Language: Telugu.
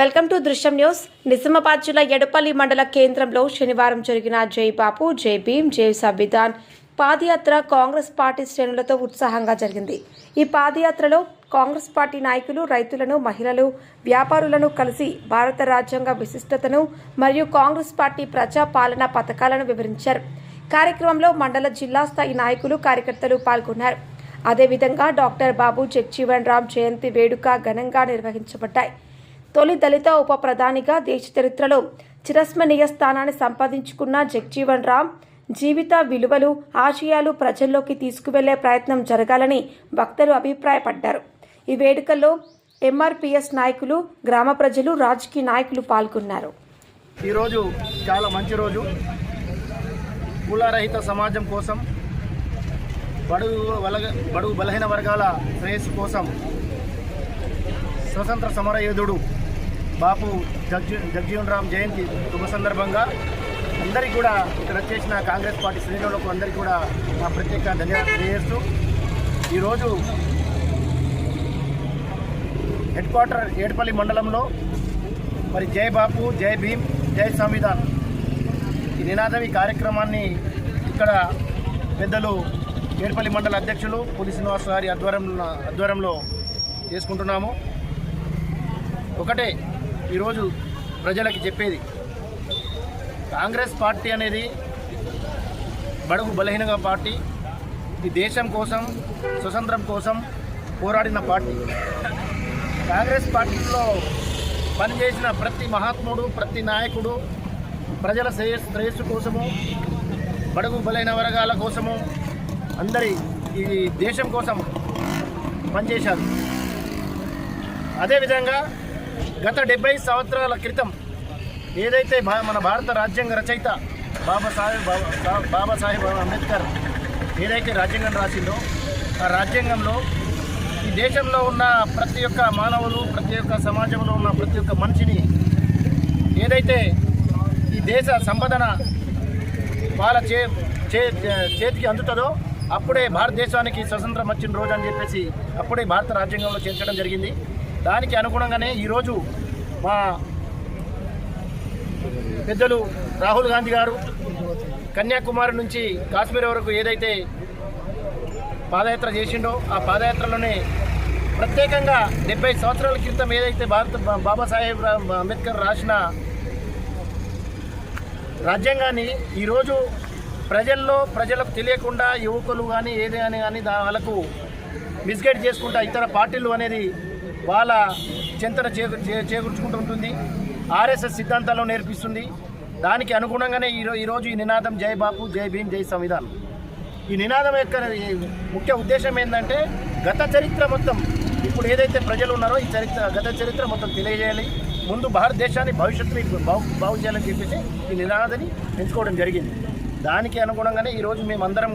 వెల్కమ్ టు దృశ్యం న్యూస్. నిజామాబాద్ జిల్లా ఎడపల్లి మండల కేంద్రంలో శనివారం జరిగిన జై బాపు, జై భీమ్, జై సంవిధాన్ పాదయాత్ర కాంగ్రెస్ పార్టీ శ్రేణులతో ఉత్సాహంగా జరిగింది. ఈ పాదయాత్రలో కాంగ్రెస్ పార్టీ నాయకులు రైతులను, మహిళలు, వ్యాపారులను కలిసి భారత రాజ్యాంగ విశిష్టతను మరియు కాంగ్రెస్ పార్టీ ప్రజా పాలనా పథకాలను వివరించారు. కార్యక్రమంలో మండల, జిల్లా స్థాయి నాయకులు, కార్యకర్తలు పాల్గొన్నారు. అదేవిధంగా డాక్టర్ బాబు జగ్జీవన్ రామ్ జయంతి వేడుక ఘనంగా నిర్వహించబడ్డాయి. తొలి దళిత ఉప ప్రధానిగా దేశ చరిత్రలో చిరస్మరణీయ స్థానాన్ని సంపాదించుకున్న జగ్జీవన్ రామ్ జీవిత విలువలు, ఆశయాలు ప్రజల్లోకి తీసుకువెళ్లే ప్రయత్నం జరగాలని భక్తులు అభిప్రాయపడ్డారు. ఈ వేడుకల్లో ఎంఆర్పీఎస్ నాయకులు, గ్రామ ప్రజలు, రాజకీయ నాయకులు పాల్గొన్నారు. ఈరోజు చాలా మంచి రోజు. కులరహిత సమాజం కోసం, బడుగు బలహీన వర్గాల శ్రేయస్సు కోసం స్వతంత్ర సమరయోధుడు బాపు జగ్జీవన్ రామ్ జయంతి శుభ సందర్భంగా అందరికీ కూడా ఇక్కడ వచ్చేసిన కాంగ్రెస్ పార్టీ శ్రేణులకు అందరికీ కూడా మా ప్రత్యేక ధన్యవాదాలు తెలియజేస్తూ ఈరోజు హెడ్ క్వార్టర్ ఏడుపల్లి మండలంలో మరి జై బాపు, జై భీమ్, జై సంవిధాన్ ఈ నినాదం ఈ కార్యక్రమాన్ని ఇక్కడ పెద్దలు ఏడుపల్లి మండల అధ్యక్షులు పులి శ్రీనివాస్ గారి ఆధ్వర్యంలో చేసుకుంటున్నాము. ఒకటే ఈరోజు ప్రజలకి చెప్పేది, కాంగ్రెస్ పార్టీ అనేది బడుగు బలహీనంగా పార్టీ. ఈ దేశం కోసం, స్వతంత్రం కోసం పోరాడిన పార్టీ. కాంగ్రెస్ పార్టీలో పనిచేసిన ప్రతి మహాత్ముడు, ప్రతి నాయకుడు ప్రజల శ్రేయస్సు కోసము, బడుగు బలహీన వర్గాల కోసము, అందరి ఈ దేశం కోసం పనిచేశారు. అదేవిధంగా గత 70 సంవత్సరాల క్రితం ఏదైతే మన భారత రాజ్యాంగ రచయిత బాబాసాహెబ్ అంబేద్కర్ ఏదైతే రాజ్యాంగం రాసిందో, ఆ రాజ్యాంగంలో ఈ దేశంలో ఉన్న ప్రతి ఒక్క మానవులు, ప్రతి ఒక్క సమాజంలో ఉన్న ప్రతి ఒక్క మనిషిని ఏదైతే ఈ దేశ సంపదన వాళ్ళ చేతికి అందుతుందో అప్పుడే భారతదేశానికి స్వతంత్రం వచ్చిన రోజు అని చెప్పేసి అప్పుడే భారత రాజ్యాంగంలో చేర్చడం జరిగింది. దానికి అనుగుణంగానే ఈరోజు మా పెద్దలు రాహుల్ గాంధీ గారు కన్యాకుమారి నుంచి కాశ్మీర్ వరకు ఏదైతే పాదయాత్ర చేసిండో, ఆ పాదయాత్రలోనే ప్రత్యేకంగా 70 సంవత్సరాల క్రితం ఏదైతే బాబాసాహెబ్ అంబేద్కర్ రాసిన రాజ్యాంగాన్ని ఈరోజు ప్రజలకు తెలియకుండా యువకులు కానీ కానీ వాళ్ళకు మిస్గైడ్ చేసుకుంటా ఇతర పార్టీలు అనేది వాళ్ళ చింతన చేకూర్చుకుంటూ ఉంటుంది. ఆర్ఎస్ఎస్ సిద్ధాంతాలను నేర్పిస్తుంది. దానికి అనుగుణంగానే ఈరోజు ఈ నినాదం జై బాపు, జై భీమ్, జై సంవిధాన్. ఈ నినాదం యొక్క ముఖ్య ఉద్దేశం ఏంటంటే గత చరిత్ర మొత్తం, ఇప్పుడు ఏదైతే ప్రజలు ఉన్నారో ఈ గత చరిత్ర మొత్తం తెలియజేయాలి, ముందు భారతదేశాన్ని భవిష్యత్తుని బాగు చేయాలని చెప్పేసి ఈ నినాదాన్ని ఎంచుకోవడం జరిగింది. దానికి అనుగుణంగానే ఈరోజు మేమందరం